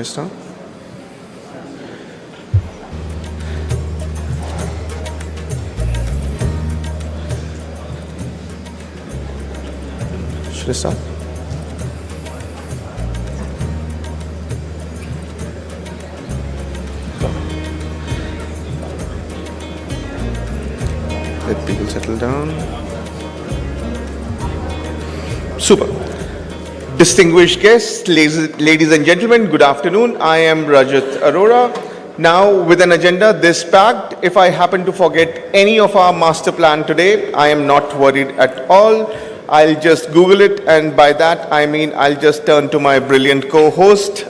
I start? Should I start? Let people settle down. Super. Distinguished guests, ladies and gentlemen, good afternoon. I am Rajat Arora. Now, with an agenda this packed, if I happen to forget any of our master plan today, I am not worried at all. I'll just Google it, and by that I mean I'll just turn to my brilliant co-host,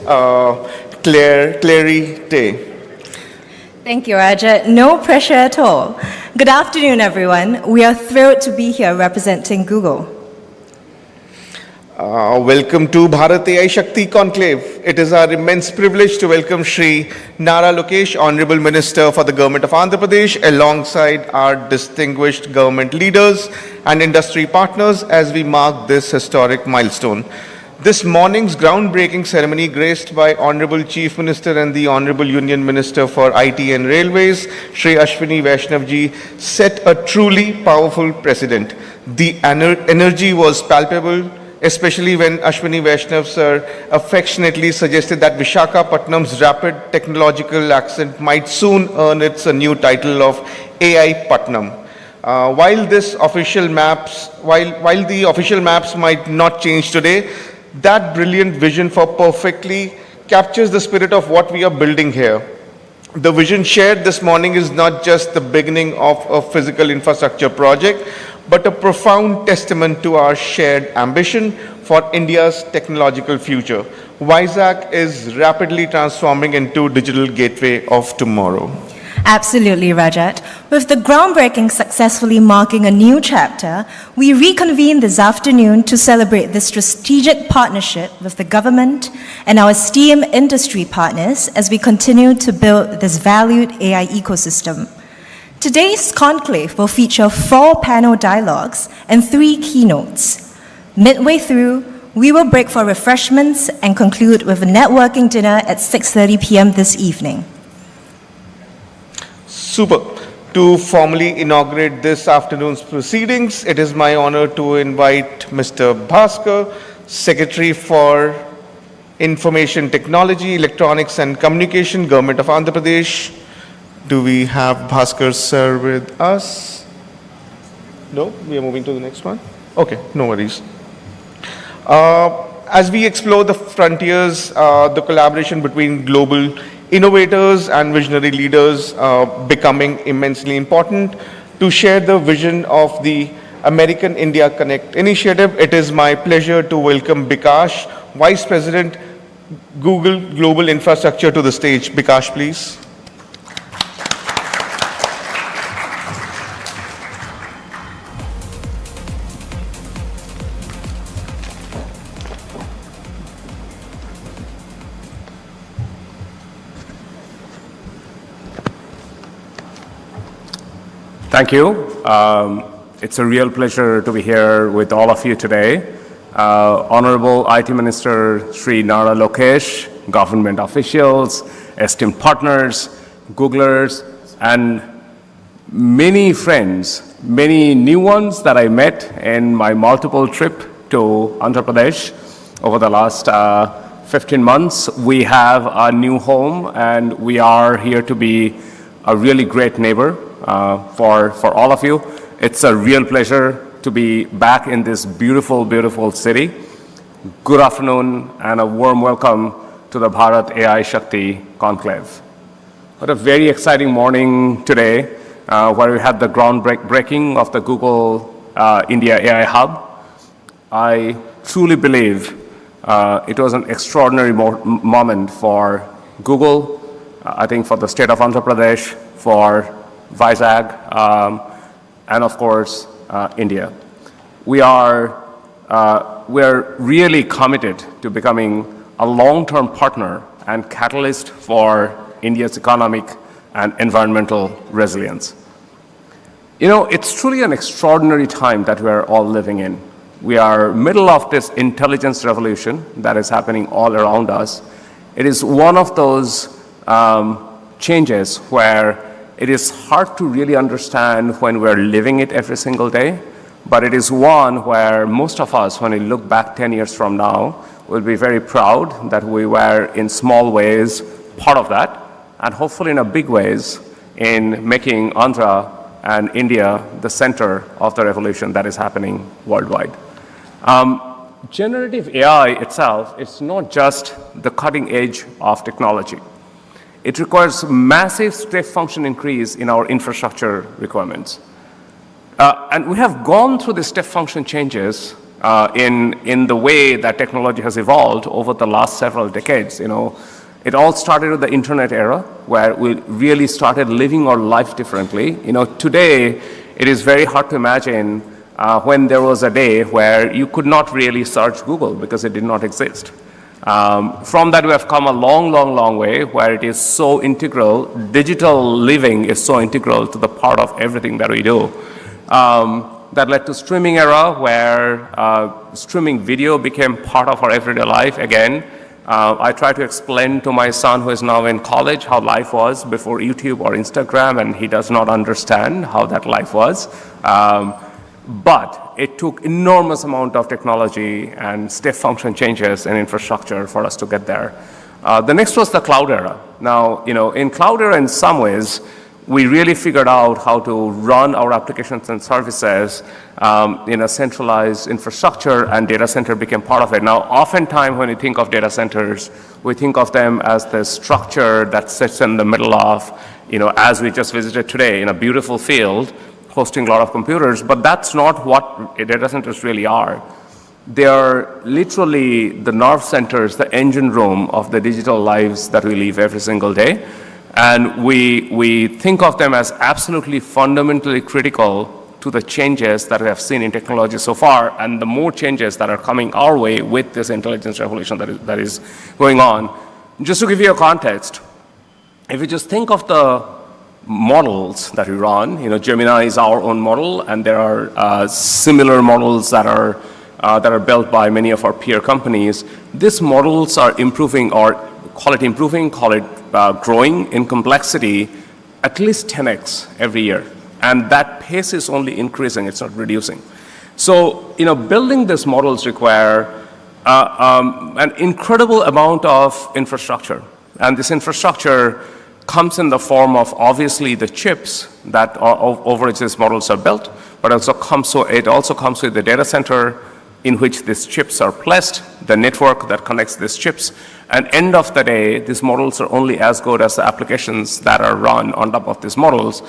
Clary Tay. Thank you, Rajat. No pressure at all. Good afternoon, everyone. We are thrilled to be here representing Google. Welcome to Bharat AI Shakti Conclave. It is our immense privilege to welcome Shri Nara Lokesh, Honorable Minister for the Government of Andhra Pradesh, alongside our distinguished government leaders and industry partners as we mark this historic milestone. This morning's groundbreaking ceremony, graced by Honorable Chief Minister and the Honorable Union Minister for IT and Railways, Shri Ashwini Vaishnav ji, set a truly powerful precedent. The energy was palpable, especially when Ashwini Vaishnav sir affectionately suggested that Visakhapatnam's rapid technological accent might soon earn its a new title of AI Patnam. While the official maps might not change today, that brilliant vision for perfectly captures the spirit of what we are building here. The vision shared this morning is not just the beginning of a physical infrastructure project, but a profound testament to our shared ambition for India's technological future. Vizag is rapidly transforming into digital gateway of tomorrow. Absolutely, Rajat. With the groundbreaking successfully marking a new chapter, we reconvene this afternoon to celebrate this strategic partnership with the government and our esteemed industry partners as we continue to build this valued AI ecosystem. Today's conclave will feature 4 panel dialogues and 3 keynotes. Midway through, we will break for refreshments and conclude with a networking dinner at 6:30 p.m. this evening. Super. To formally inaugurate this afternoon's proceedings, it is my honor to invite Mr. Bhaskar, Secretary for Information Technology, Electronics and Communication, Government of Andhra Pradesh. Do we have Bhaskar sir with us? No? We are moving to the next one? Okay, no worries. As we explore the frontiers, the collaboration between global innovators and visionary leaders becoming immensely important. To share the vision of the American India Connect initiative, it is my pleasure to welcome Bikash, Vice President, Google Global Infrastructure, to the stage. Bikash, please. Thank you. It's a real pleasure to be here with all of you today. Honorable IT Minister Shri Nara Lokesh, government officials, esteemed partners, Googlers, and many friends, many new ones that I met in my multiple trip to Andhra Pradesh over the last 15 months. We have a new home, and we are here to be a really great neighbor for all of you. It's a real pleasure to be back in this beautiful, beautiful city. Good afternoon and a warm welcome to the Bharat AI Shakti Conclave. What a very exciting morning today, where we had the groundbreaking of the Google India AI Hub. I truly believe it was an extraordinary moment for Google, I think for the state of Andhra Pradesh, for Vizag, and of course, India. We're really committed to becoming a long-term partner and catalyst for India's economic and environmental resilience. You know, it's truly an extraordinary time that we're all living in. We are middle of this intelligence revolution that is happening all around us, It is one of those changes where it is hard to really understand when we're living it every single day, but it is one where most of us, when we look back 10 years from now, will be very proud that we were in small ways part of that, and hopefully in a big ways in making Andhra and India the center of the revolution that is happening worldwide. Generative AI itself is not just the cutting edge of technology. It requires massive step function increase in our infrastructure requirements. And we have gone through the step function changes in the way that technology has evolved over the last several decades. It all started with the internet era, where we really started living our life differently. Today, it is very hard to imagine when there was a day where you could not really search Google because it did not exist. From that, we have come a long, long, long way where it is so integral. Digital living is so integral to the part of everything that we do. That led to streaming era, where streaming video became part of our everyday life again. I try to explain to my son, who is now in college, how life was before YouTube or Instagram, and he does not understand how that life was. But it took enormous amount of technology and step function changes in infrastructure for us to get there. The next was the cloud era. Now, in cloud era, in some ways, we really figured out how to run our applications and services in a centralized infrastructure, and data center became part of it. Now, oftentimes when we think of data centers, we think of them as the structure that sits in the middle of, as we just visited today, in a beautiful field, hosting a lot of computers, but that's not what data centers really are. They are literally the nerve centers, the engine room of the digital lives that we live every single day. And we think of them as absolutely fundamentally critical to the changes that we have seen in technology so far, and the more changes that are coming our way with this intelligence revolution that is going on. Just to give you a context, if you just think of the models that we run, Gemini is our own model, and there are similar models that are built by many of our peer companies. These models are improving, or call it improving, call it growing in complexity at least 10x every year. And that pace is only increasing, it's not reducing. So, building these models require an incredible amount of infrastructure. And this infrastructure comes in the form of obviously the chips that over which these models are built, but it also comes with the data center in which these chips are placed, the network that connects these chips. And end of the day, these models are only as good as the applications that are run on top of these models.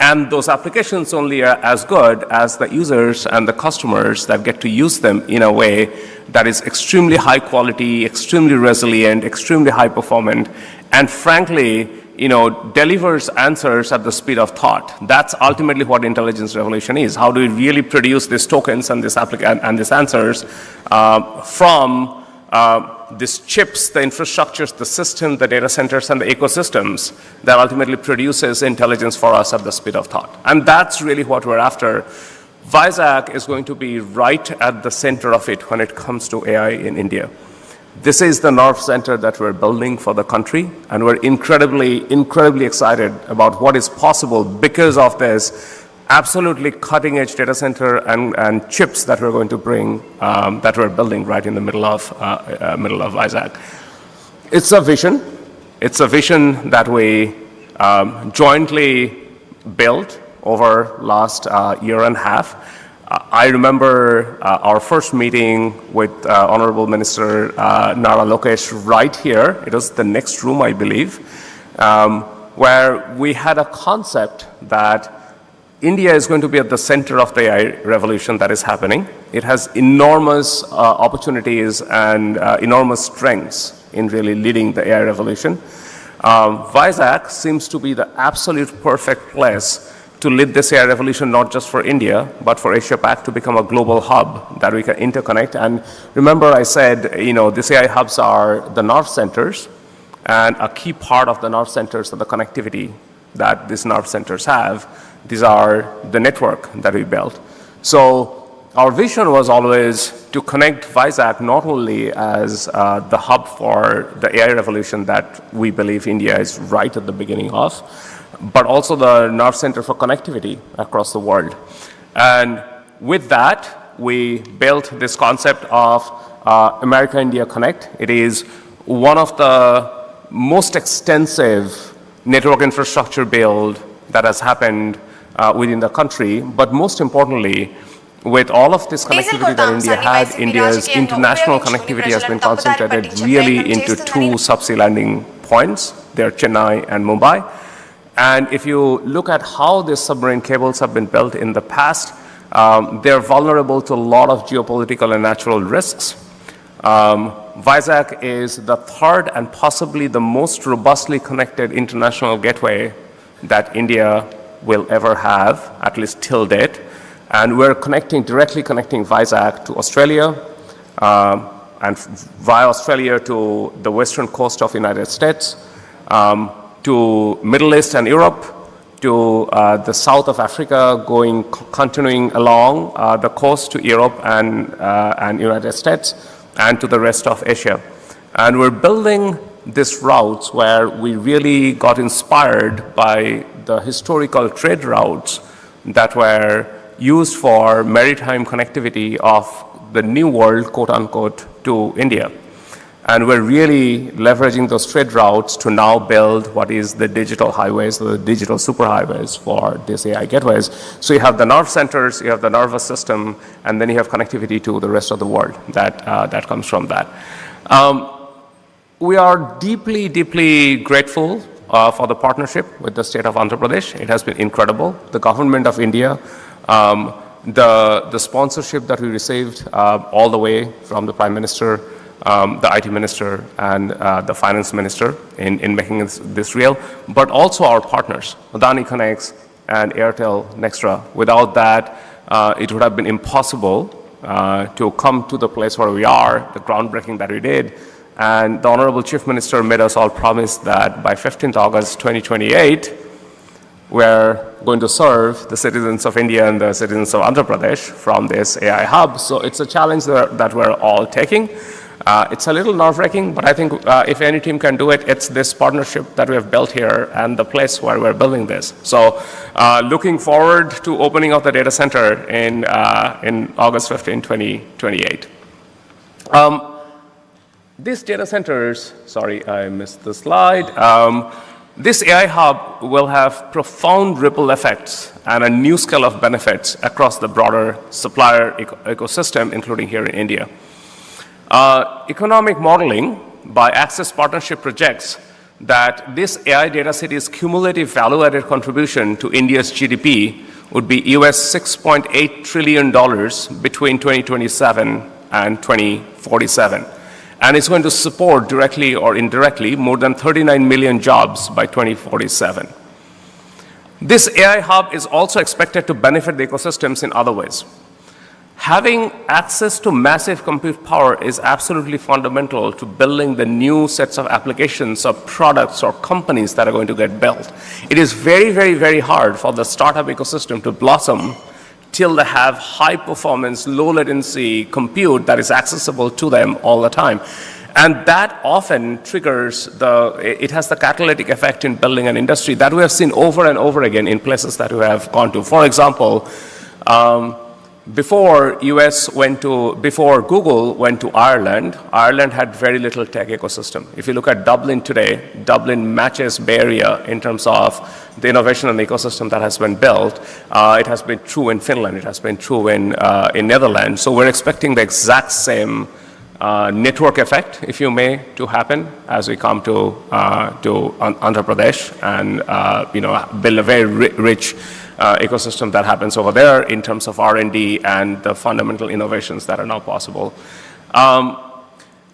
And those applications only are as good as the users and the customers that get to use them in a way that is extremely high quality, extremely resilient, extremely high performant, and frankly, delivers answers at the speed of thought. That's ultimately what intelligence revolution is. How do we really produce these tokens and these answers from these chips, the infrastructures, the system, the data centers, and the ecosystems that ultimately produces intelligence for us at the speed of thought. And that's really what we're after. Vizag is going to be right at the center of it when it comes to AI in India. This is the nerve center that we're building for the country, and we're incredibly, incredibly excited about what is possible because of this absolutely cutting-edge data center and chips that we're going to bring, that we're building right in the middle of Vizag. It's a vision. It's a vision that we jointly built over last year and a half. I remember our first meeting with Honorable Minister Nara Lokesh right here. It was the next room, I believe, where we had a concept that India is going to be at the center of the AI revolution that is happening. It has enormous opportunities and enormous strengths in really leading the AI revolution. Vizag seems to be the absolute perfect place to lead this AI revolution, not just for India, but for Asia-Pac to become a global hub that we can interconnect. And remember I said, these AI hubs are the nerve centers, and a key part of the nerve centers are the connectivity that these nerve centers have. These are the network that we built. So our vision was always to connect Vizag not only as the hub for the AI revolution that we believe India is right at the beginning of, but also the nerve center for connectivity across the world. And with that, we built this concept of America-India Connect. It is one of the most extensive network infrastructure build that has happened within the country, but most importantly, with all of this connectivity that India had, India's international connectivity has been concentrated really into two subsea landing points. They're Chennai and Mumbai. And if you look at how these submarine cables have been built in the past, they're vulnerable to a lot of geopolitical and natural risks. Vizag is the third and possibly the most robustly connected international gateway that India will ever have, at least till date. And we're directly connecting Vizag to Australia, and via Australia to the western coast of the United States, to Middle East and Europe, to the south of Africa, continuing along the coast to Europe and United States, and to the rest of Asia. And we're building these routes where we really got inspired by the historical trade routes that were used for maritime connectivity of the new world, quote unquote, to India. And we're really leveraging those trade routes to now build what is the digital highways, the digital superhighways for these AI gateways. So you have the nerve centers, you have the nervous system, and then you have connectivity to the rest of the world that comes from that. We are deeply, deeply grateful for the partnership with the state of Andhra Pradesh. It has been incredible. The government of India, the sponsorship that we received all the way from the Prime Minister, the IT Minister, and the Finance Minister in making this real, but also our partners, Adani Connects and Airtel Nextra. Without that, it would have been impossible to come to the place where we are, the groundbreaking that we did. And the Honorable Chief Minister made us all promise that by 15th August 2028, we're going to serve the citizens of India and the citizens of Andhra Pradesh from this AI hub. So it's a challenge that we're all taking. It's a little nerve-wracking, but I think if any team can do it, it's this partnership that we have built here and the place where we're building this. So looking forward to opening up the data center in August 15, 2028. These data centers, sorry, I missed the slide. This AI hub will have profound ripple effects and a new scale of benefits across the broader supplier ecosystem, including here in India. Economic modeling by Access Partnership projects that this AI data city's cumulative value-added contribution to India's GDP would be US $6.8 trillion between 2027 and 2047. And it's going to support directly or indirectly more than 39 million jobs by 2047. This AI hub is also expected to benefit the ecosystems in other ways. Having access to massive compute power is absolutely fundamental to building the new sets of applications or products or companies that are going to get built. It is very, very, very hard for the startup ecosystem to blossom till they have high performance, low latency compute that is accessible to them all the time. And that often triggers it has the catalytic effect in building an industry that we have seen over and over again in places that we have gone to. For example, before Google went to Ireland, Ireland had very little tech ecosystem. If you look at Dublin today, Dublin matches Bay Area in terms of the innovation and ecosystem that has been built. It has been true in Finland. It has been true in Netherlands. So we're expecting the exact same network effect, if you may, to happen as we come to Andhra Pradesh and build a very rich ecosystem that happens over there in terms of R&D and the fundamental innovations that are now possible.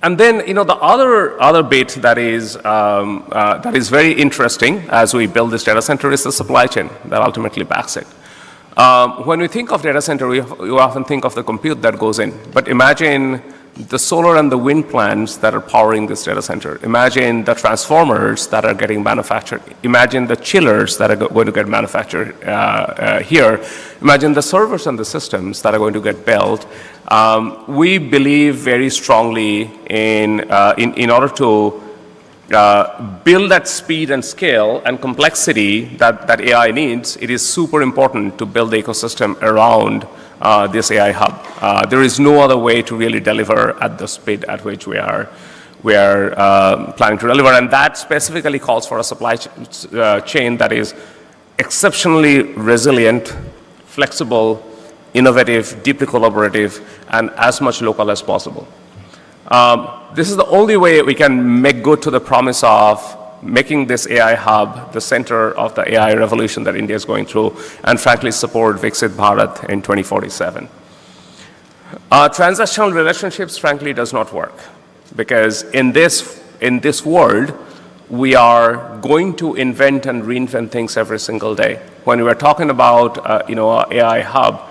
And then, the other bit that is very interesting as we build this data center is the supply chain that ultimately backs it. When we think of data center, we often think of the compute that goes in. But imagine the solar and the wind plants that are powering this data center. Imagine the transformers that are getting manufactured. Imagine the chillers that are going to get manufactured here. Imagine the servers and the systems that are going to get built. We believe very strongly in order to build that speed and scale and complexity that AI needs, it is super important to build the ecosystem around this AI hub. There is no other way to really deliver at the speed at which we are planning to deliver, and that specifically calls for a supply chain that is exceptionally resilient, flexible, innovative, deeply collaborative, and as much local as possible. This is the only way we can make good to the promise of making this AI hub the center of the AI revolution that India is going through, and frankly support Viksit Bharat in 2047. Transactional relationships, frankly, does not work, because in this world, we are going to invent and reinvent things every single day. When we are talking about AI hub,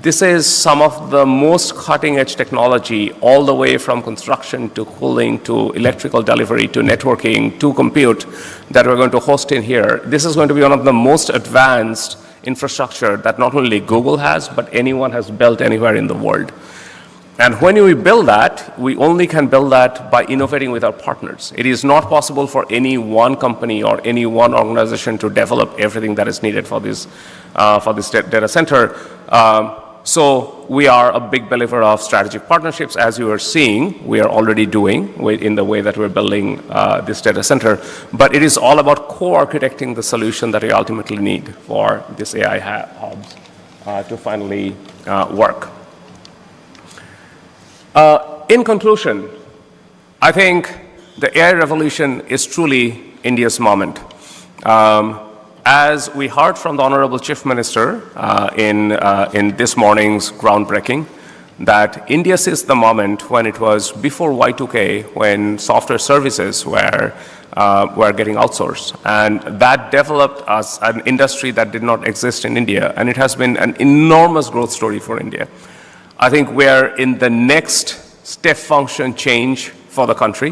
this is some of the most cutting-edge technology, all the way from construction to cooling to electrical delivery to networking to compute, that we're going to host in here. This is going to be one of the most advanced infrastructure that not only Google has, but anyone has built anywhere in the world. And when we build that, we only can build that by innovating with our partners. It is not possible for any one company or any one organization to develop everything that is needed for this data center. So we are a big believer of strategic partnerships, as you are seeing, we are already doing in the way that we're building this data center. But it is all about co-architecting the solution that we ultimately need for this AI hubs to finally work. In conclusion, I think the AI revolution is truly India's moment. As we heard from the Honorable Chief Minister in this morning's groundbreaking, that India sees the moment when it was before Y2K, when software services were getting outsourced. And that developed as an industry that did not exist in India. And it has been an enormous growth story for India. I think we're in the next step function change for the country,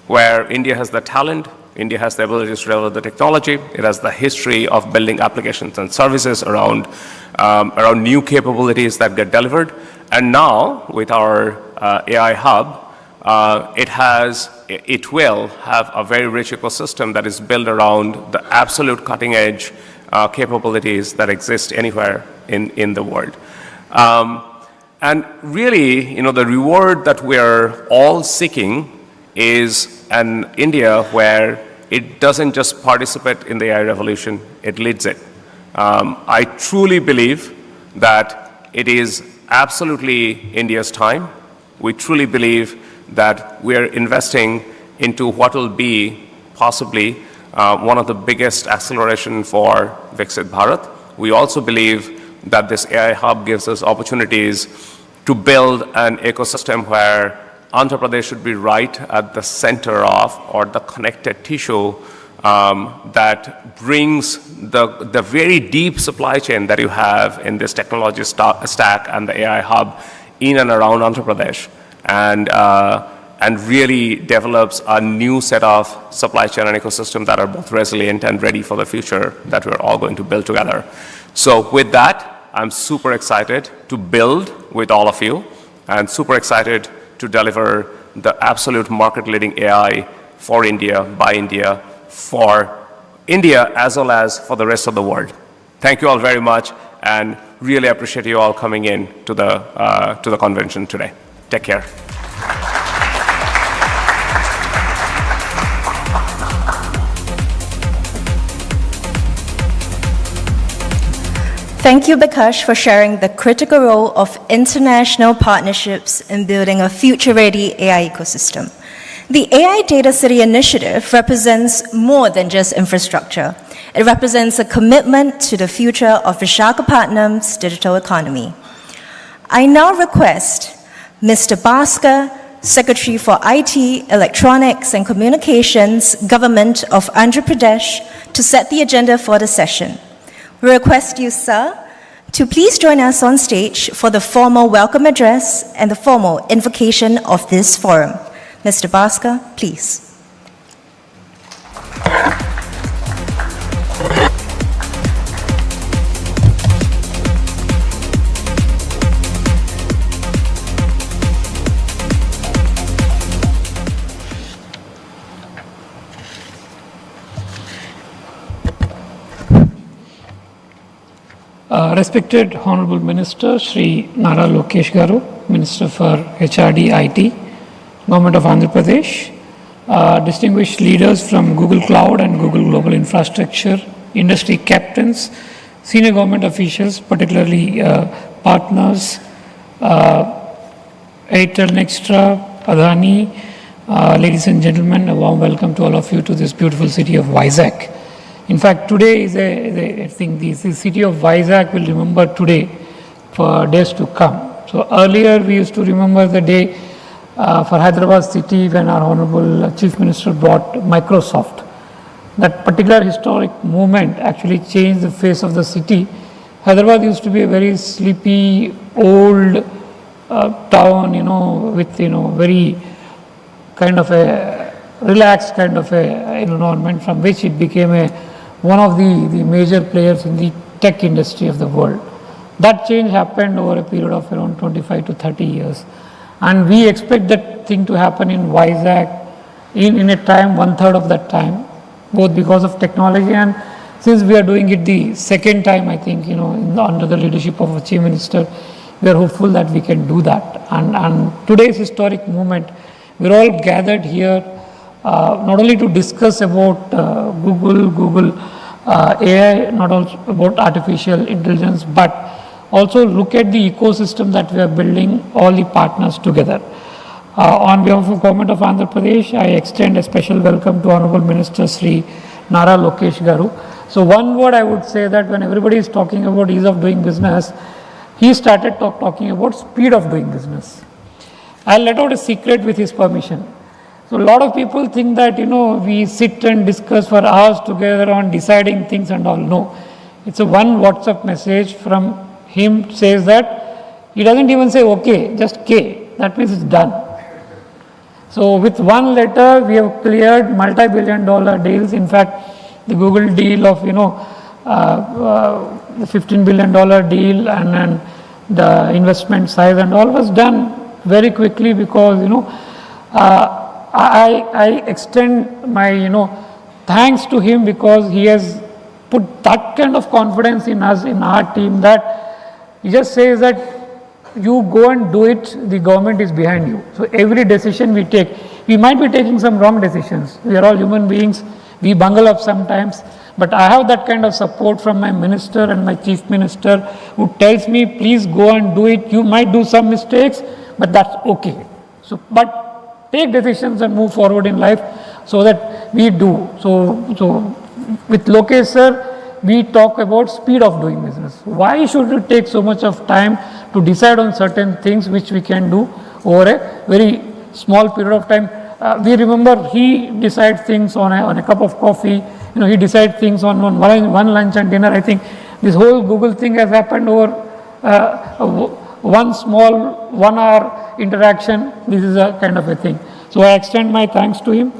where India has the talent, India has the ability to develop the technology, it has the history of building applications and services around new capabilities that get delivered. And now, with our AI hub, it will have a very rich ecosystem that is built around the absolute cutting edge capabilities that exist anywhere in the world. And really, the reward that we're all seeking is an India where it doesn't just participate in the AI revolution, it leads it. I truly believe that it is absolutely India's time. We truly believe that we're investing into what will be possibly one of the biggest acceleration for Viksit Bharat. We also believe that this AI hub gives us opportunities to build an ecosystem where Andhra Pradesh should be right at the center of, or the connected tissue that brings the very deep supply chain that you have in this technology stack and the AI hub in and around Andhra Pradesh, and really develops a new set of supply chain and ecosystem that are both resilient and ready for the future that we're all going to build together. So with that, I'm super excited to build with all of you, and super excited to deliver the absolute market-leading AI for India, by India, for India, as well as for the rest of the world. Thank you all very much, and really appreciate you all coming in to the convention today. Take care. Thank you, Bikash, for sharing the critical role of international partnerships in building a future-ready AI ecosystem. The AI Data City Initiative represents more than just infrastructure. It represents a commitment to the future of Visakhapatnam's digital economy. I now request Mr. Bhaskar, Secretary for IT, Electronics and Communications, Government of Andhra Pradesh, to set the agenda for the session. We request you, sir, to please join us on stage for the formal welcome address and the formal invocation of this forum. Mr. Bhaskar, please. Respected Honorable Minister Shri Nara Lokesh Garu, Minister for HRD IT, Government of Andhra Pradesh, distinguished leaders from Google Cloud and Google Global Infrastructure, industry captains, senior government officials, particularly partners, Airtel Nextra, Adani, ladies and gentlemen, a warm welcome to all of you to this beautiful city of Vizag. In fact, today I think the city of Vizag will remember today for days to come. So earlier we used to remember the day for Hyderabad city when our Honorable Chief Minister brought Microsoft. That particular historic movement actually changed the face of the city. Hyderabad used to be a very sleepy, old town, with, very kind of a relaxed kind of a environment from which it became one of the major players in the tech industry of the world. That change happened over a period of around 25 to 30 years. And we expect that thing to happen in Vizag in a time, 1/3 of that time, both because of technology and since we are doing it the second time, I think, under the leadership of our Chief Minister, we are hopeful that we can do that. And today's historic movement, we're all gathered here not only to discuss about Google AI, not also about artificial intelligence, but also look at the ecosystem that we are building, all the partners together. On behalf of the Government of Andhra Pradesh, I extend a special welcome to Honorable Minister Shri Nara Lokesh Garu. So one word I would say that when everybody is talking about ease of doing business, he started talking about speed of doing business. I'll let out a secret with his permission. So a lot of people think that, we sit and discuss for hours together on deciding things and all. No, it's a one WhatsApp message from him says that he doesn't even say okay, just K. That means it's done. So with one letter, we have cleared multi-billion-dollar deals. In fact, the Google deal of, the $15 billion deal and the investment size and all was done very quickly because, I extend my, thanks to him because he has put that kind of confidence in us, in our team, that he just says that you go and do it, the government is behind you. So every decision we take, we might be taking some wrong decisions. We are all human beings, we bungle up sometimes, but I have that kind of support from my minister and my chief minister who tells me, please go and do it. You might do some mistakes, but that's okay. So, but take decisions and move forward in life so that we do. So with Lokesh sir, we talk about speed of doing business. Why should it take so much of time to decide on certain things which we can do over a very small period of time? We remember he decides things on a cup of coffee. He decides things on one lunch and dinner. I think this whole Google thing has happened over one small 1 hour interaction. This is a kind of a thing. So I extend my thanks to him.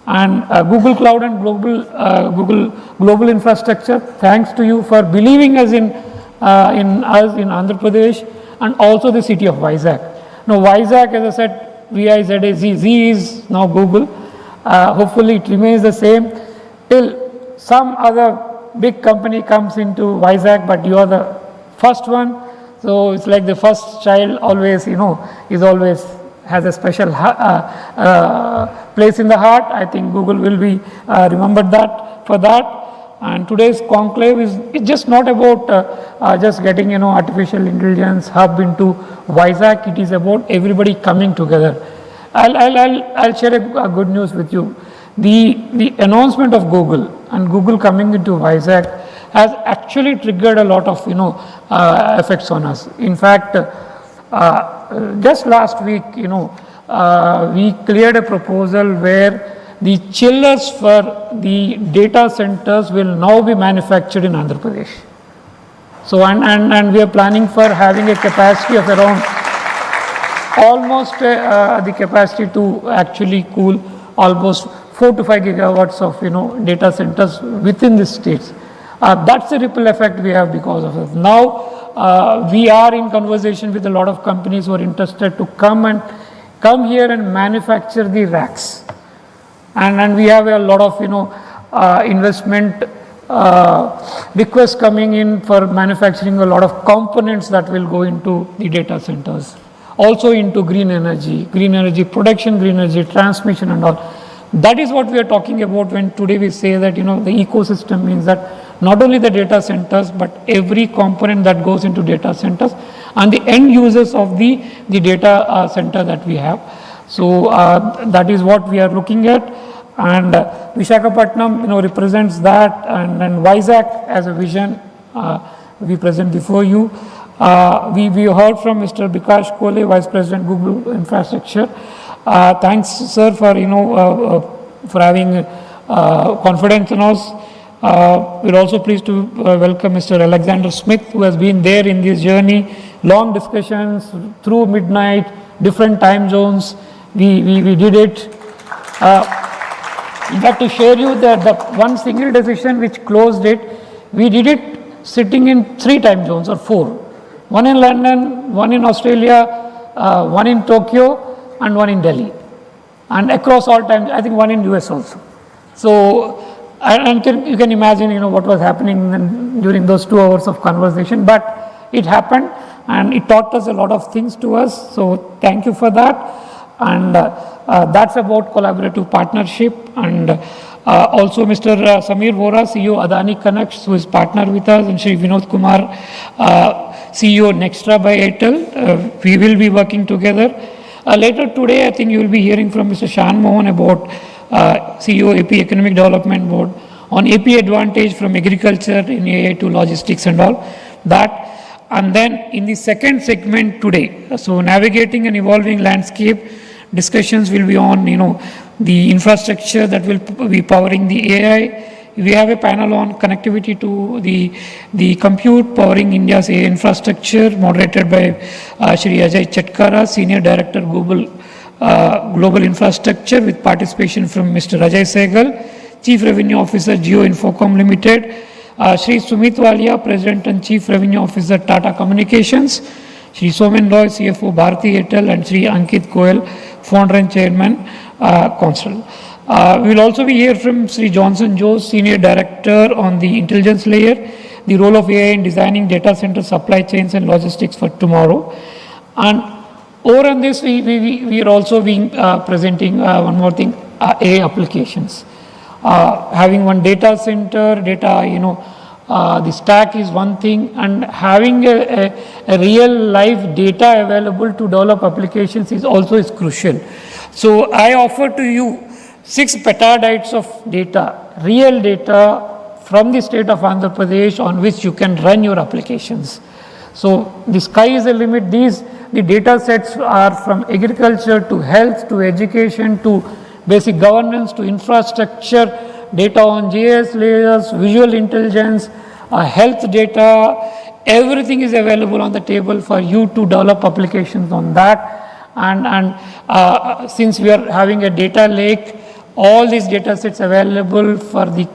And Google Cloud and Google Global Infrastructure, thanks to you for believing us in us in Andhra Pradesh and also the city of Vizag. Now Vizag, as I said, V-I-Z-A-Z, Z is now Google. Hopefully it remains the same till some other big company comes into Vizag, but you are the first one. So it's like the first child always, is always has a special place in the heart. I think Google will be remembered for that. And today's conclave it's just not about just getting, artificial intelligence hub into Vizag. It is about everybody coming together. I'll share a good news with you. The announcement of Google and Google coming into Vizag has actually triggered a lot of, effects on us. In fact, just last week, we cleared a proposal where the chillers for the data centers will now be manufactured in Andhra Pradesh. So, and we are planning for having a capacity of around almost the capacity to actually cool almost 4 to 5 gigawatts of data centers within the states. That's the ripple effect we have because of it. Now we are in conversation with a lot of companies who are interested to come here and manufacture the racks, and we have a lot of investment requests coming in for manufacturing a lot of components that will go into the data centers, also into green energy production, green energy transmission and all. That is what we are talking about when today we say that the ecosystem means that not only the data centers but every component that goes into data centers and the end users of the data center that we have. So that is what we are looking at, and Visakhapatnam represents that, and Vizag as a vision we present before you. We heard from Mr. Bikash Kole, Vice President Google Infrastructure. Thanks, sir, for having confidence in us. We're also pleased to welcome Mr. Alexander Smith, who has been there in this journey, long discussions through midnight, different time zones. We did it. In fact, to share you that the one single decision which closed it, we did it sitting in 3 time zones or 4. One in London, one in Australia, one in Tokyo, and one in Delhi. And across all times, I think one in US also. So, and you can imagine, what was happening during those 2 hours of conversation, but it happened and it taught us a lot of things to us. So, thank you for that. And that's about collaborative partnership. And also Mr. Samir Vora, CEO Adani Connects, who is partner with us, and Shri Vinod Kumar, CEO Nextra by Airtel. We will be working together. Later today, I think you will be hearing from Mr. Shan Mohan about CEO AP Economic Development Board on AP advantage from agriculture in AI to logistics and all that. And then in the second segment today, so navigating an evolving landscape, discussions will be on the infrastructure that will be powering the AI. We have a panel on connectivity to the compute powering India's AI infrastructure, moderated by Shri Ajay Chatkara, Senior Director Global Infrastructure, with participation from Mr. Ajay Sehgal, Chief Revenue Officer, Jio Infocom Limited, Shri Sumit Walia, President and Chief Revenue Officer, Tata Communications, Shri Somen Roy, CFO, Bharti Airtel, and Shri Ankit Goel, Founder and Chairman, Consul. We will also be here from Sri Johnson Joes, Senior Director on the intelligence layer, the role of AI in designing data center supply chains and logistics for tomorrow. And over on this, we are also being presenting one more thing, AI applications. Having one data center, the stack is one thing, and having a real live data available to develop applications is crucial. So I offer to you 6 petabytes of data, real data from the state of Andhra Pradesh on which you can run your applications. So the sky is the limit. The data sets are from agriculture to health to education to basic governance to infrastructure, data on GIS layers, visual intelligence, health data, everything is available on the table for you to develop applications on that. And since we are having a data lake, all these data sets available for the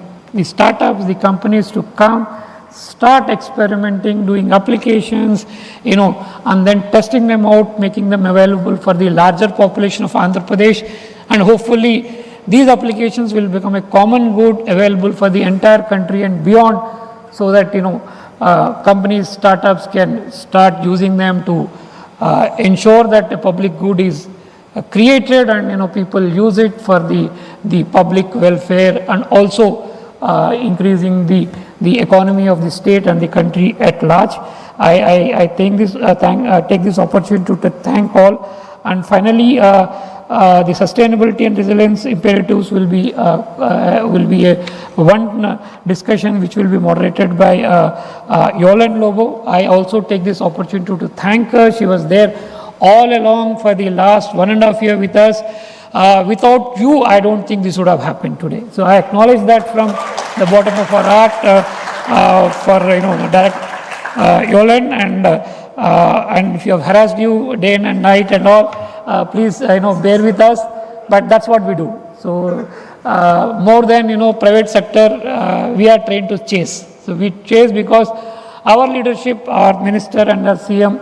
startups, the companies to come, start experimenting, doing applications, and then testing them out, making them available for the larger population of Andhra Pradesh. And hopefully these applications will become a common good available for the entire country and beyond, so that companies, startups can start using them to ensure that a public good is created and people use it for the public welfare, and also increasing the economy of the state and the country at large. I take this opportunity to thank all. And finally, the sustainability and resilience imperatives will be one discussion which will be moderated by Yolande Lobo. I also take this opportunity to thank her. She was there all along for the last 1.5 years with us. Without you, I don't think this would have happened today. So I acknowledge that from the bottom of our heart for Yolan, and if you have harassed you day and night and all, please bear with us. But that's what we do. So more than private sector, we are trained to chase. So we chase because our leadership, our minister and our CM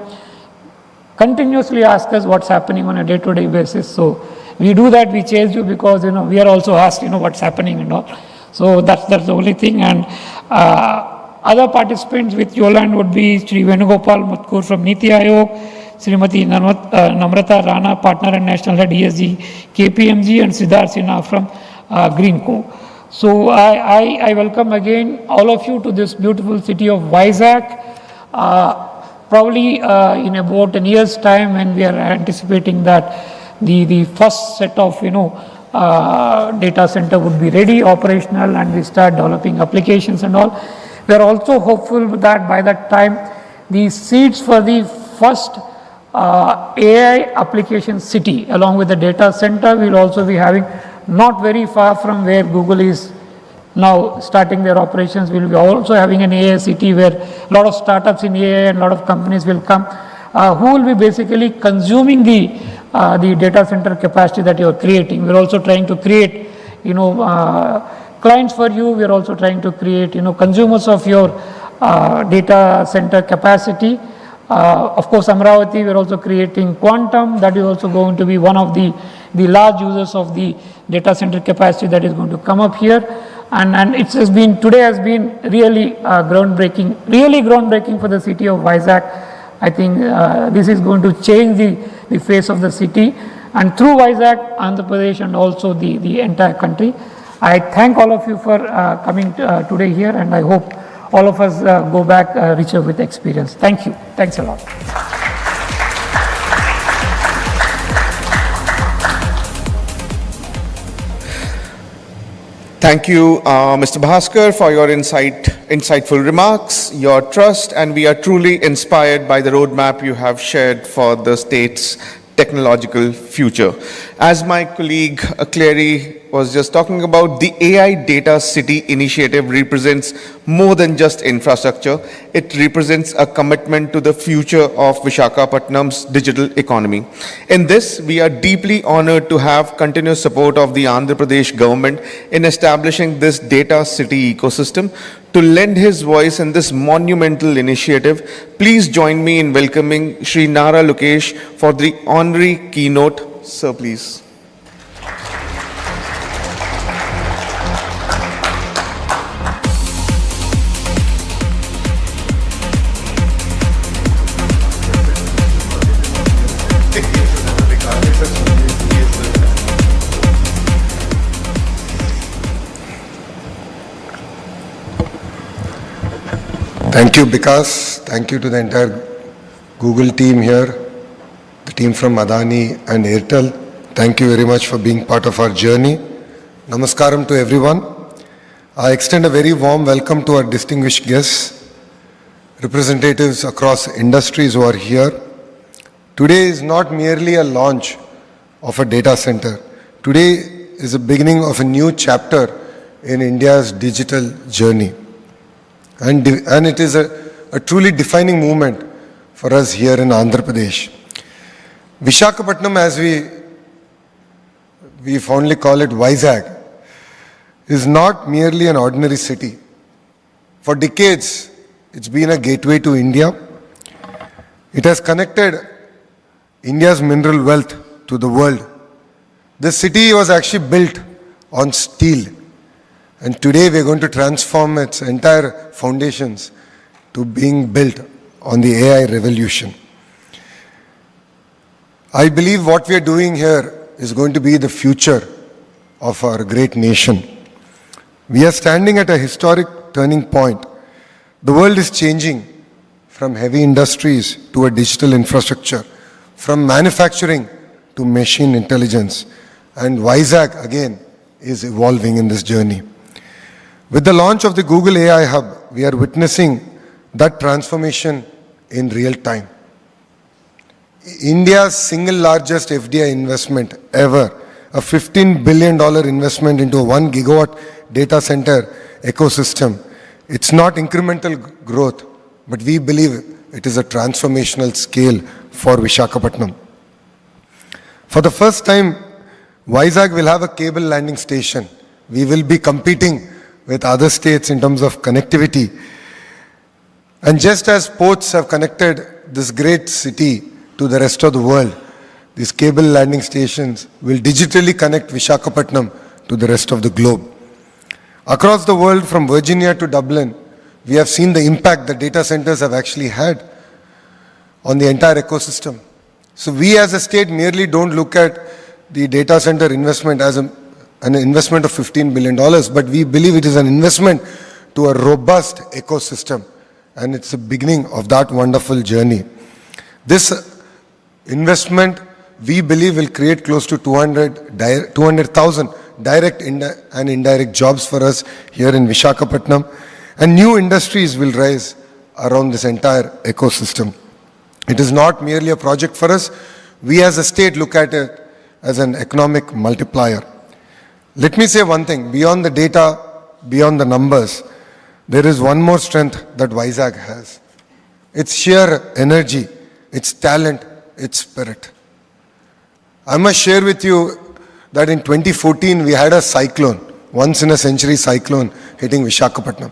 continuously ask us what's happening on a day-to-day basis. So we do that, we chase you because we are also asked what's happening and all. So that's the only thing. And other participants with Yoland would be Sri Venugopal Mutkur from Niti Aayog, Srimati Namrata Rana, Partner and National Head ESG, KPMG, and Siddharth Sinha from Greenco. So I welcome again all of you to this beautiful city of Vizag. Probably in about a year's time, when we are anticipating that the first set of data center would be ready, operational, and we start developing applications and all. We are also hopeful that by that time, the seeds for the first AI application city along with the data center will also be having, not very far from where Google is now starting their operations. We will be also having an AI city where a lot of startups in AI and a lot of companies will come who will be basically consuming the data center capacity that you are creating. We are also trying to create clients for you. We are also trying to create consumers of your data center capacity. Of course, Amravati, we are also creating Quantum. That is also going to be one of the large users of the data center capacity that is going to come up here. And today has been really groundbreaking for the city of Vizag. I think this is going to change the face of the city, and through Vizag, Andhra Pradesh, and also the entire country. I thank all of you for coming today here, and I hope all of us go back richer with experience. Thank you. Thanks a lot. Thank you, Mr. Bhaskar, for your insightful remarks, your trust, and we are truly inspired by the roadmap you have shared for the state's technological future. As my colleague Clary was just talking about, the AI Data City initiative represents more than just infrastructure. It represents a commitment to the future of Visakhapatnam's digital economy. In this, we are deeply honored to have continuous support of the Andhra Pradesh government in establishing this data city ecosystem. To lend his voice in this monumental initiative, please join me in welcoming Shri Nara Lokesh for the honorary keynote. Sir, please. Thank you, Vikas. Thank you to the entire Google team here, the team from Adani and Airtel. Thank you very much for being part of our journey. Namaskaram to everyone. I extend a very warm welcome to our distinguished guests, representatives across industries who are here. Today is not merely a launch of a data center. Today is the beginning of a new chapter in India's digital journey. And it is a truly defining moment for us here in Andhra Pradesh. Visakhapatnam, as we fondly call it, Vizag, is not merely an ordinary city. For decades, it's been a gateway to India. It has connected India's mineral wealth to the world. This city was actually built on steel. And today we are going to transform its entire foundations to being built on the AI revolution. I believe what we are doing here is going to be the future of our great nation. We are standing at a historic turning point. The world is changing from heavy industries to a digital infrastructure, from manufacturing to machine intelligence. And Vizag, again, is evolving in this journey. With the launch of the Google AI Hub, we are witnessing that transformation in real time. India's single largest FDI investment ever, a $15 billion investment into a 1 gigawatt data center ecosystem. It's not incremental growth, but we believe it is a transformational scale for Visakhapatnam. For the first time, Vizag will have a cable landing station. We will be competing with other states in terms of connectivity. And just as ports have connected this great city to the rest of the world, these cable landing stations will digitally connect Visakhapatnam to the rest of the globe. Across the world, from Virginia to Dublin, we have seen the impact that data centers have actually had on the entire ecosystem. So we as a state merely don't look at the data center investment as an investment of $15 billion, but we believe it is an investment to a robust ecosystem. And it's the beginning of that wonderful journey. This investment, we believe, will create close to 200,000 direct and indirect jobs for us here in Visakhapatnam. And new industries will rise around this entire ecosystem. It is not merely a project for us. We as a state look at it as an economic multiplier. Let me say one thing, beyond the data, beyond the numbers, there is one more strength that Vizag has. Its sheer energy, its talent, its spirit. I must share with you that in 2014 we had a cyclone, once in a century cyclone hitting Visakhapatnam.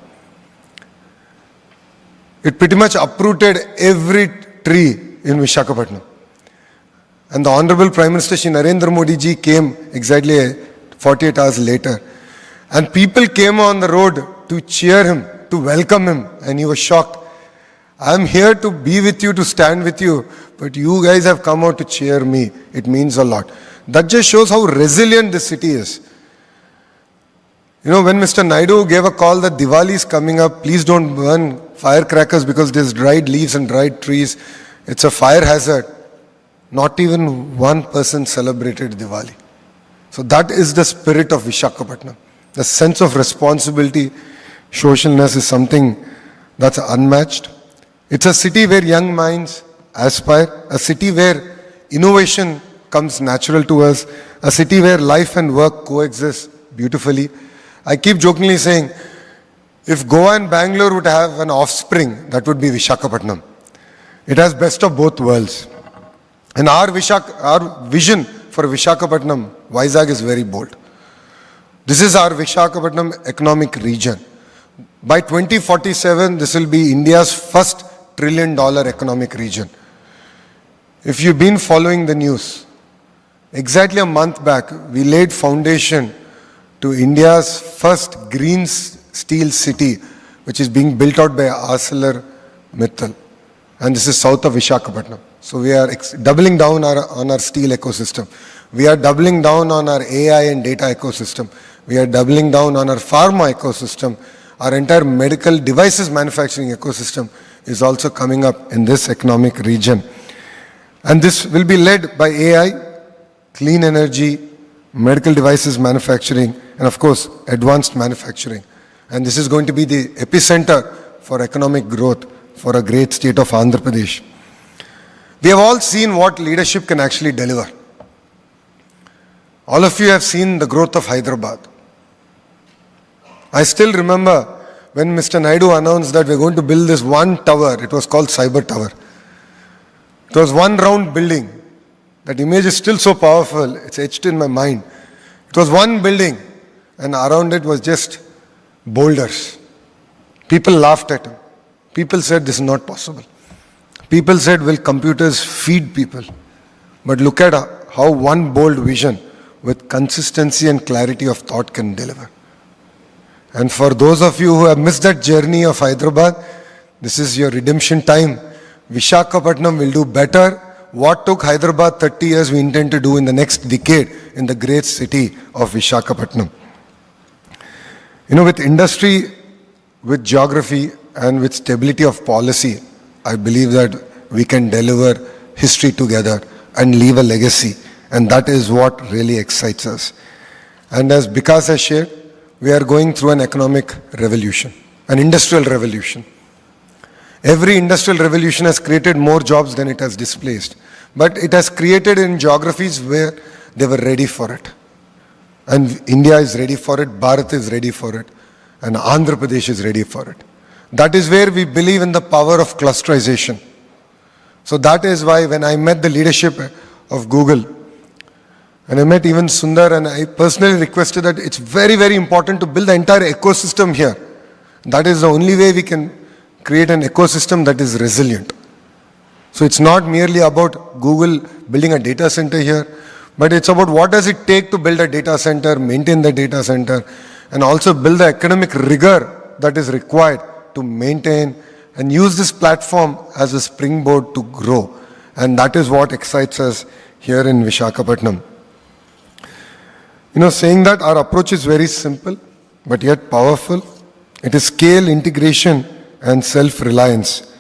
It pretty much uprooted every tree in Visakhapatnam. And the Honorable Prime Minister Shri Narendra Modi ji came exactly 48 hours later. And people came on the road to cheer him, to welcome him, and he was shocked. I am here to be with you, to stand with you, but you guys have come out to cheer me. It means a lot. That just shows how resilient this city is. You know, when Mr. Naidu gave a call that Diwali is coming up, please don't burn firecrackers because there's dried leaves and dried trees. It's a fire hazard. Not even one person celebrated Diwali. So that is the spirit of Visakhapatnam. The sense of responsibility, socialness is something that's unmatched. It's a city where young minds aspire, a city where innovation comes natural to us, a city where life and work coexist beautifully. I keep jokingly saying, if Goa and Bangalore would have an offspring, that would be Visakhapatnam. It has best of both worlds. And our vision for Visakhapatnam, Vizag, is very bold. This is our Visakhapatnam economic region. By 2047, this will be India's first $1 trillion economic region. If you've been following the news, exactly a month back, we laid foundation to India's first green steel city, which is being built out by ArcelorMittal. And this is south of Visakhapatnam. So we are doubling down on our steel ecosystem. We are doubling down on our AI and data ecosystem. We are doubling down on our pharma ecosystem. Our entire medical devices manufacturing ecosystem is also coming up in this economic region. And this will be led by AI, clean energy, medical devices manufacturing, and of course, advanced manufacturing. And this is going to be the epicenter for economic growth for a great state of Andhra Pradesh. We have all seen what leadership can actually deliver. All of you have seen the growth of Hyderabad. I still remember when Mr. Naidu announced that we're going to build this one tower. It was called Cyber Tower. It was one round building. That image is still so powerful. It's etched in my mind. It was one building, and around it was just boulders. People laughed at him. People said this is not possible. People said, will computers feed people? But look at how one bold vision with consistency and clarity of thought can deliver. And for those of you who have missed that journey of Hyderabad, this is your redemption time. Visakhapatnam will do better. What took Hyderabad 30 years, we intend to do in the next decade in the great city of Visakhapatnam. You know, with industry, with geography, and with stability of policy, I believe that we can deliver history together and leave a legacy. And that is what really excites us. And as Vikas has shared, we are going through an economic revolution, an industrial revolution. Every industrial revolution has created more jobs than it has displaced. But it has created in geographies where they were ready for it. And India is ready for it, Bharat is ready for it, and Andhra Pradesh is ready for it. That is where we believe in the power of clusterization. So that is why when I met the leadership of Google, and I met even Sundar, and I personally requested that it's very, very important to build the entire ecosystem here. That is the only way we can create an ecosystem that is resilient. So it's not merely about Google building a data center here, but it's about what does it take to build a data center, maintain the data center, and also build the academic rigor that is required to maintain and use this platform as a springboard to grow. And that is what excites us here in Visakhapatnam. Saying that our approach is very simple, but yet powerful. It is scale, integration, and self-reliance.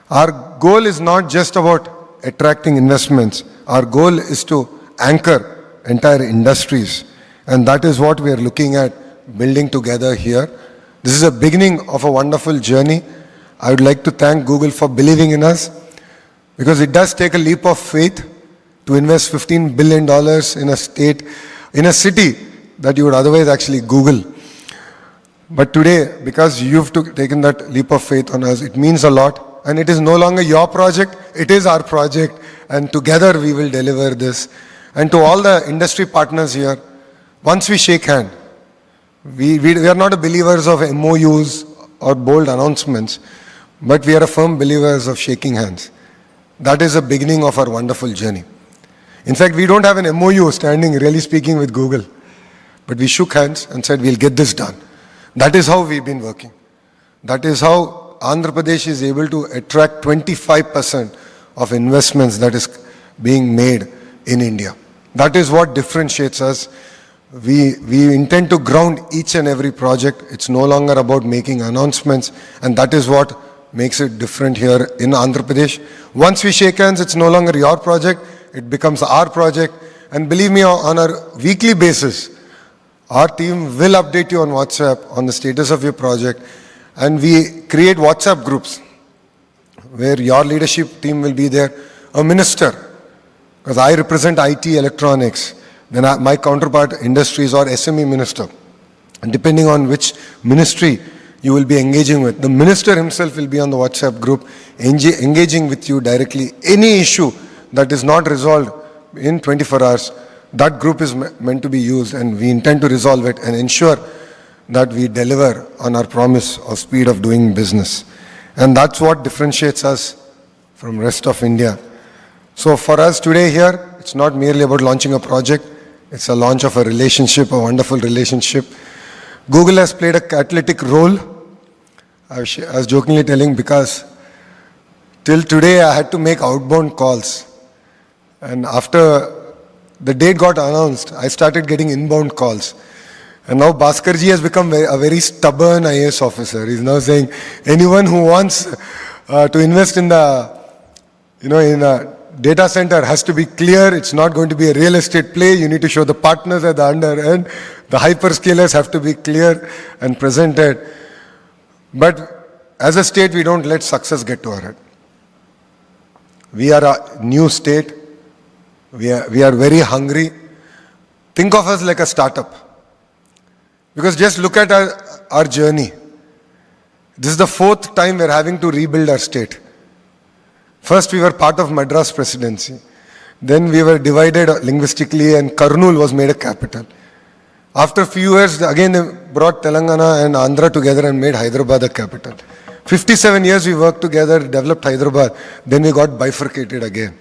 Our goal is not just about attracting investments. Our goal is to anchor entire industries. And that is what we are looking at building together here. This is a beginning of a wonderful journey. I would like to thank Google for believing in us, because it does take a leap of faith to invest $15 billion in a city that you would otherwise actually Google. But today, because you've taken that leap of faith on us, it means a lot. And it is no longer your project, it is our project. And together we will deliver this. And to all the industry partners here, once we shake hands, we are not believers of MOUs or bold announcements, but we are firm believers of shaking hands. That is the beginning of our wonderful journey. In fact, we don't have an MOU standing, really speaking, with Google. But we shook hands and said, we'll get this done. That is how we've been working. That is how Andhra Pradesh is able to attract 25% of investments that is being made in India. That is what differentiates us. We intend to ground each and every project. It's no longer about making announcements, and that is what makes it different here in Andhra Pradesh. Once we shake hands, it's no longer your project, it becomes our project. And believe me, on a weekly basis, our team will update you on WhatsApp on the status of your project. And we create WhatsApp groups where your leadership team will be there. A minister, because I represent IT electronics, then my counterpart industries or SME minister. And depending on which ministry you will be engaging with, the minister himself will be on the WhatsApp group, engaging with you directly. Any issue that is not resolved in 24 hours, that group is meant to be used, and we intend to resolve it and ensure that we deliver on our promise of speed of doing business. And that's what differentiates us from rest of India. So for us today here, it's not merely about launching a project, it's a launch of a relationship, a wonderful relationship. Google has played a catalytic role. I was jokingly telling, because till today I had to make outbound calls. And after the date got announced, I started getting inbound calls. And now Bhaskarji has become a very stubborn IAS officer. He's now saying, anyone who wants to invest in in a data center has to be clear. It's not going to be a real estate play. You need to show the partners at the under end. The hyperscalers have to be clear and presented. But as a state, we don't let success get to our head. We are a new state. We are very hungry. Think of us like a startup. Because just look at our journey. This is the 4th time we're having to rebuild our state. First, we were part of Madras presidency. Then we were divided linguistically, and Kurnool was made a capital. After a few years, again they brought Telangana and Andhra together and made Hyderabad a capital. 57 years we worked together, developed Hyderabad. Then we got bifurcated again.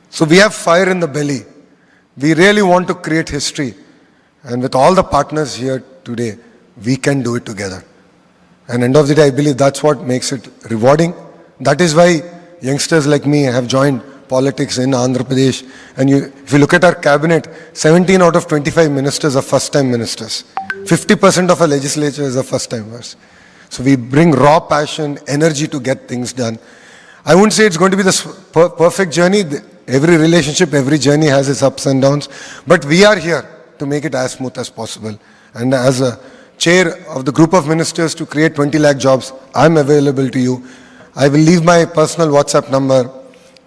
So we have fire in the belly. We really want to create history. And with all the partners here today, we can do it together. And end of the day, I believe that's what makes it rewarding. That is why youngsters like me have joined politics in Andhra Pradesh. And if you look at our cabinet, 17 out of 25 ministers are first-time ministers. 50% of our legislature is a first-timers. So we bring raw passion, energy to get things done. I wouldn't say it's going to be the perfect journey. Every relationship, every journey has its ups and downs. But we are here to make it as smooth as possible. And as a chair of the group of ministers to create 20 lakh jobs, I'm available to you. I will leave my personal WhatsApp number.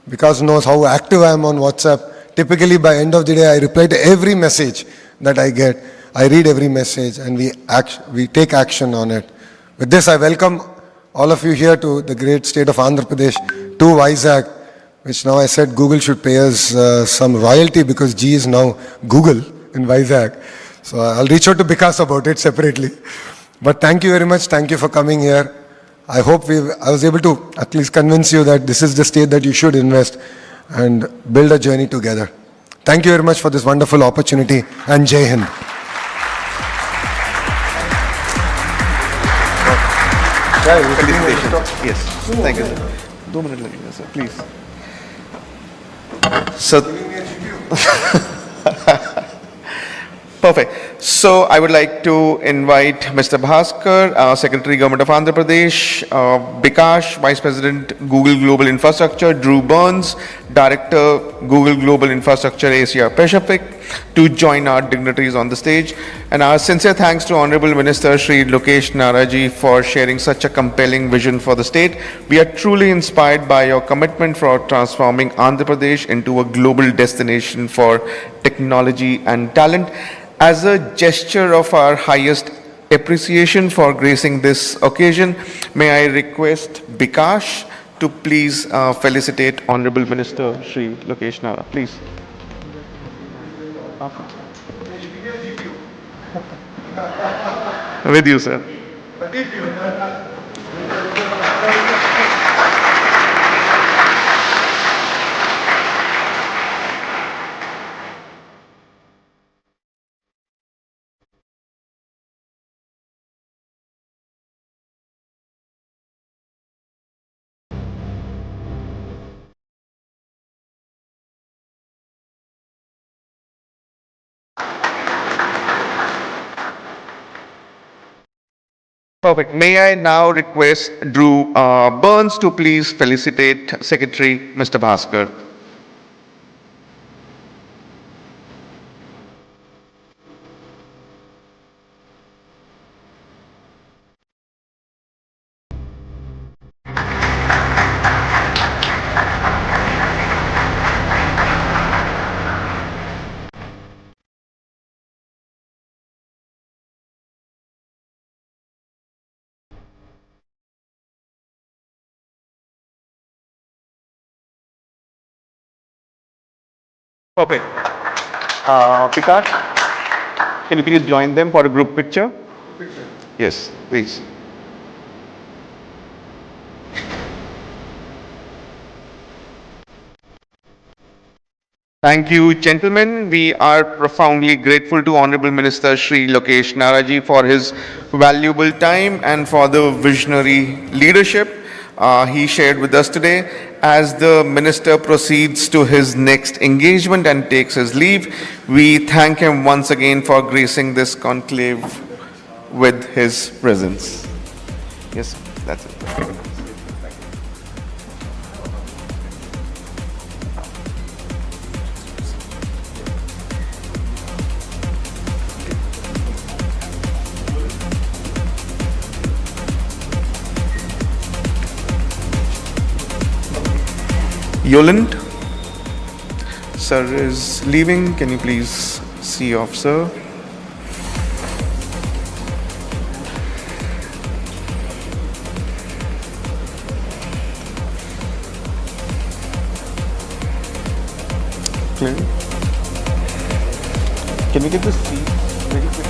Because knows how active I am on WhatsApp. Typically by end of the day, I reply to every message that I get. I read every message and we take action on it. With this, I welcome all of you here to the great state of Andhra Pradesh, to Vizag, which now I said Google should pay us some royalty because G is now Google in Vizag. So I'll reach out to Vikas about it separately. But thank you very much. Thank you for coming here. I hope I was able to at least convince you that this is the state that you should invest and build a journey together. Thank you very much for this wonderful opportunity, and Jai Hind. Felicitations. Yes. Thank you, sir. 2 minutes लगेगा, sir. Please. So, perfect. So I would like to invite Mr. Bhaskar, Secretary Government of Andhra Pradesh, Bikash, Vice President Google Global Infrastructure, Drew Burns, Director Google Global Infrastructure Asia Pacific, to join our dignitaries on the stage. And our sincere thanks to Honorable Minister Shri Lokesh Naraji for sharing such a compelling vision for the state. We are truly inspired by your commitment for transforming Andhra Pradesh into a global destination for technology and talent. As a gesture of our highest appreciation for gracing this occasion, may I request Bikash to please felicitate Honorable Minister Shri Lokesh Nara. Please. With you, sir. Perfect. May I now request Drew Burns to please felicitate Secretary Mr. Bhaskar. Perfect. Picard, can you please join them for a group picture? Yes, please. Thank you, gentlemen. We are profoundly grateful to Honorable Minister Shri Lokesh Naraji for his valuable time and for the visionary leadership he shared with us today. As the minister proceeds to his next engagement and takes his leave, we thank him once again for gracing this conclave with his presence. Yes, that's it. Yoland, sir is leaving. Can you please see off, sir? Clear? Can we get the seat very quickly?